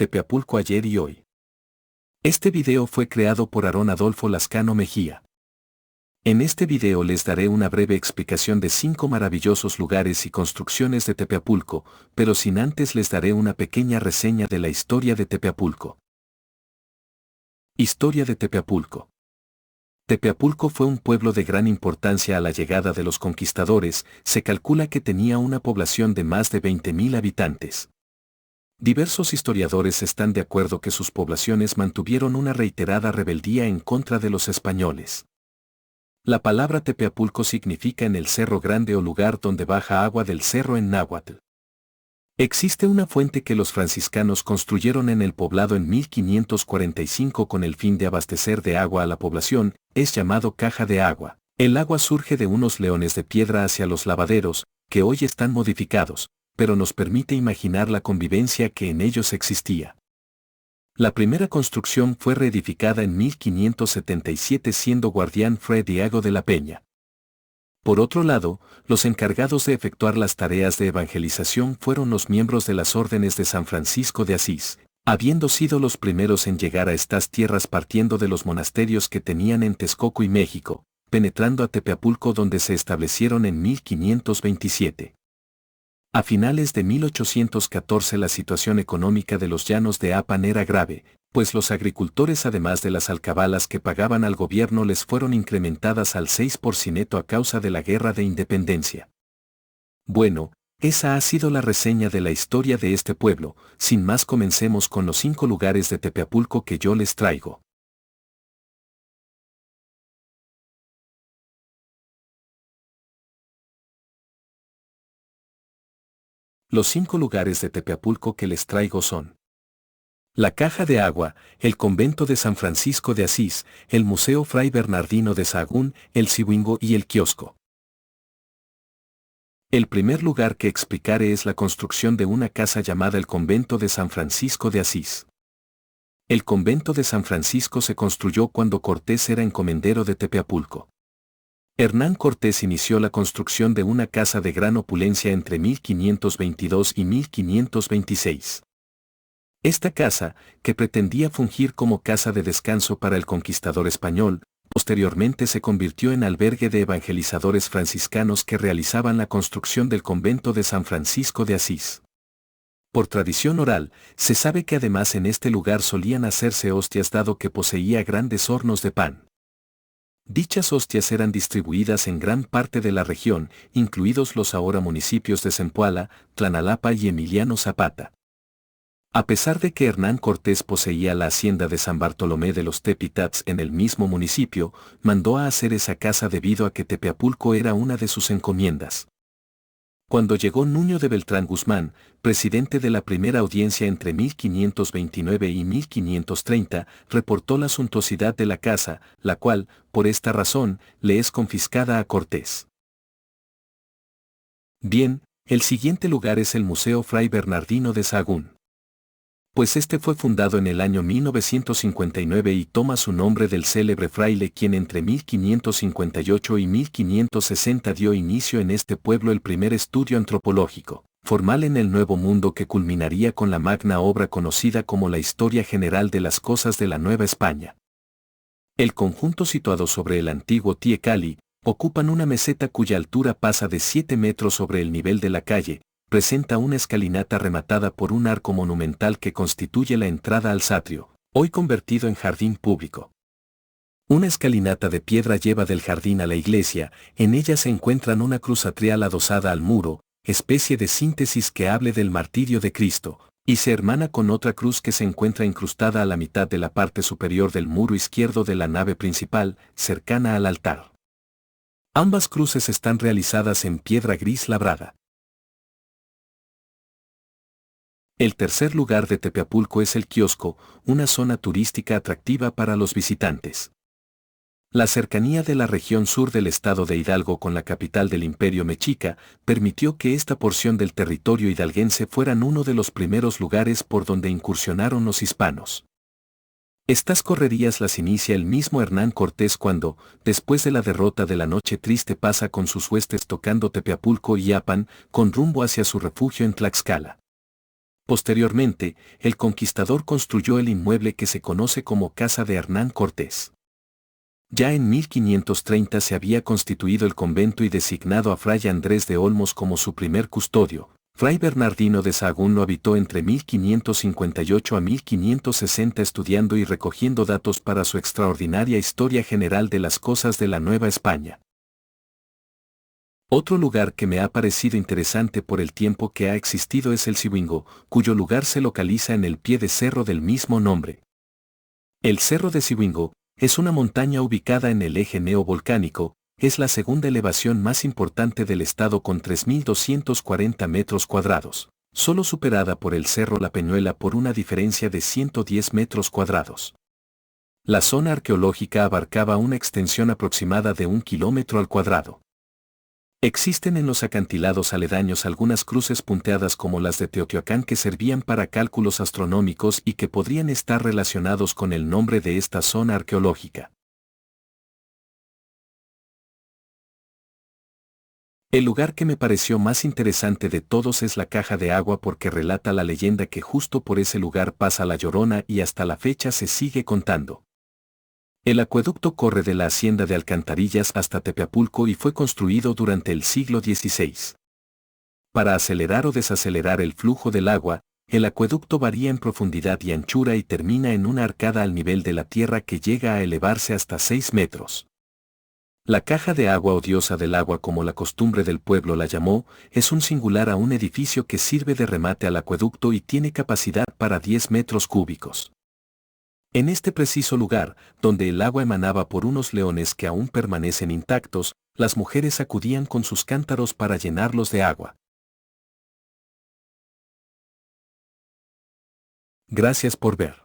Tepeapulco ayer y hoy. Este video fue creado por Aarón Adolfo Lascano Mejía. En este video les daré una breve explicación de 5 maravillosos lugares y construcciones de Tepeapulco, pero sin antes les daré una pequeña reseña de la historia de Tepeapulco. Historia de Tepeapulco. Tepeapulco fue un pueblo de gran importancia a la llegada de los conquistadores. Se calcula que tenía una población de más de 20,000 habitantes. Diversos historiadores están de acuerdo que sus poblaciones mantuvieron una reiterada rebeldía en contra de los españoles. La palabra Tepeapulco significa en el Cerro Grande o lugar donde baja agua del cerro en náhuatl. Existe una fuente que los franciscanos construyeron en el poblado en 1545 con el fin de abastecer de agua a la población. Es llamado Caja de Agua. El agua surge de unos leones de piedra hacia los lavaderos, que hoy están modificados, pero nos permite imaginar la convivencia que en ellos existía. La primera construcción fue reedificada en 1577 siendo guardián Fray Diego de la Peña. Por otro lado, los encargados de efectuar las tareas de evangelización fueron los miembros de las órdenes de San Francisco de Asís, habiendo sido los primeros en llegar a estas tierras partiendo de los monasterios que tenían en Texcoco y México, penetrando a Tepeapulco donde se establecieron en 1527. A finales de 1814 la situación económica de los llanos de Apan era grave, pues los agricultores además de las alcabalas que pagaban al gobierno les fueron incrementadas al 6% a causa de la Guerra de Independencia. Bueno, esa ha sido la reseña de la historia de este pueblo. Sin más, comencemos con los 5 lugares de Tepeapulco que yo les traigo. Los 5 lugares de Tepeapulco que les traigo son: la Caja de Agua, el Convento de San Francisco de Asís, el Museo Fray Bernardino de Sahagún, el Cihuingo y el Kiosco. El primer lugar que explicaré es la construcción de una casa llamada el Convento de San Francisco de Asís. El Convento de San Francisco se construyó cuando Cortés era encomendero de Tepeapulco. Hernán Cortés inició la construcción de una casa de gran opulencia entre 1522 y 1526. Esta casa, que pretendía fungir como casa de descanso para el conquistador español, posteriormente se convirtió en albergue de evangelizadores franciscanos que realizaban la construcción del convento de San Francisco de Asís. Por tradición oral, se sabe que además en este lugar solían hacerse hostias dado que poseía grandes hornos de pan. Dichas hostias eran distribuidas en gran parte de la región, incluidos los ahora municipios de Zempoala, Tlanalapa y Emiliano Zapata. A pesar de que Hernán Cortés poseía la hacienda de San Bartolomé de los Tepitats en el mismo municipio, mandó a hacer esa casa debido a que Tepeapulco era una de sus encomiendas. Cuando llegó Nuño de Beltrán Guzmán, presidente de la primera audiencia entre 1529 y 1530, reportó la suntuosidad de la casa, la cual, por esta razón, le es confiscada a Cortés. Bien, el siguiente lugar es el Museo Fray Bernardino de Sahagún. Pues este fue fundado en el año 1959 y toma su nombre del célebre fraile quien entre 1558 y 1560 dio inicio en este pueblo el primer estudio antropológico formal en el Nuevo Mundo que culminaría con la magna obra conocida como la Historia General de las Cosas de la Nueva España. El conjunto situado sobre el antiguo Tie Cali, ocupan una meseta cuya altura pasa de 7 metros sobre el nivel de la calle. Presenta una escalinata rematada por un arco monumental que constituye la entrada al atrio, hoy convertido en jardín público. Una escalinata de piedra lleva del jardín a la iglesia. En ella se encuentran una cruz atrial adosada al muro, especie de síntesis que hable del martirio de Cristo, y se hermana con otra cruz que se encuentra incrustada a la mitad de la parte superior del muro izquierdo de la nave principal, cercana al altar. Ambas cruces están realizadas en piedra gris labrada. El tercer lugar de Tepeapulco es el Kiosco, una zona turística atractiva para los visitantes. La cercanía de la región sur del estado de Hidalgo con la capital del Imperio Mexica permitió que esta porción del territorio hidalguense fueran uno de los primeros lugares por donde incursionaron los hispanos. Estas correrías las inicia el mismo Hernán Cortés cuando, después de la derrota de la Noche Triste, pasa con sus huestes tocando Tepeapulco y Apan, con rumbo hacia su refugio en Tlaxcala. Posteriormente, el conquistador construyó el inmueble que se conoce como Casa de Hernán Cortés. Ya en 1530 se había constituido el convento y designado a Fray Andrés de Olmos como su primer custodio. Fray Bernardino de Sahagún lo habitó entre 1558 a 1560 estudiando y recogiendo datos para su extraordinaria historia general de las cosas de la Nueva España. Otro lugar que me ha parecido interesante por el tiempo que ha existido es el Cibingo, cuyo lugar se localiza en el pie de cerro del mismo nombre. El Cerro de Cibingo es una montaña ubicada en el eje neovolcánico, es la segunda elevación más importante del estado con 3.240 metros cuadrados, solo superada por el Cerro La Peñuela por una diferencia de 110 metros cuadrados. La zona arqueológica abarcaba una extensión aproximada de 1 kilómetro al cuadrado. Existen en los acantilados aledaños algunas cruces punteadas como las de Teotihuacán que servían para cálculos astronómicos y que podrían estar relacionados con el nombre de esta zona arqueológica. El lugar que me pareció más interesante de todos es la Caja de Agua porque relata la leyenda que justo por ese lugar pasa la Llorona y hasta la fecha se sigue contando. El acueducto corre de la hacienda de Alcantarillas hasta Tepeapulco y fue construido durante el siglo XVI. Para acelerar o desacelerar el flujo del agua, el acueducto varía en profundidad y anchura y termina en una arcada al nivel de la tierra que llega a elevarse hasta 6 metros. La caja de agua o diosa del agua como la costumbre del pueblo la llamó, es un singular a un edificio que sirve de remate al acueducto y tiene capacidad para 10 metros cúbicos. En este preciso lugar, donde el agua emanaba por unos leones que aún permanecen intactos, las mujeres acudían con sus cántaros para llenarlos de agua. Gracias por ver.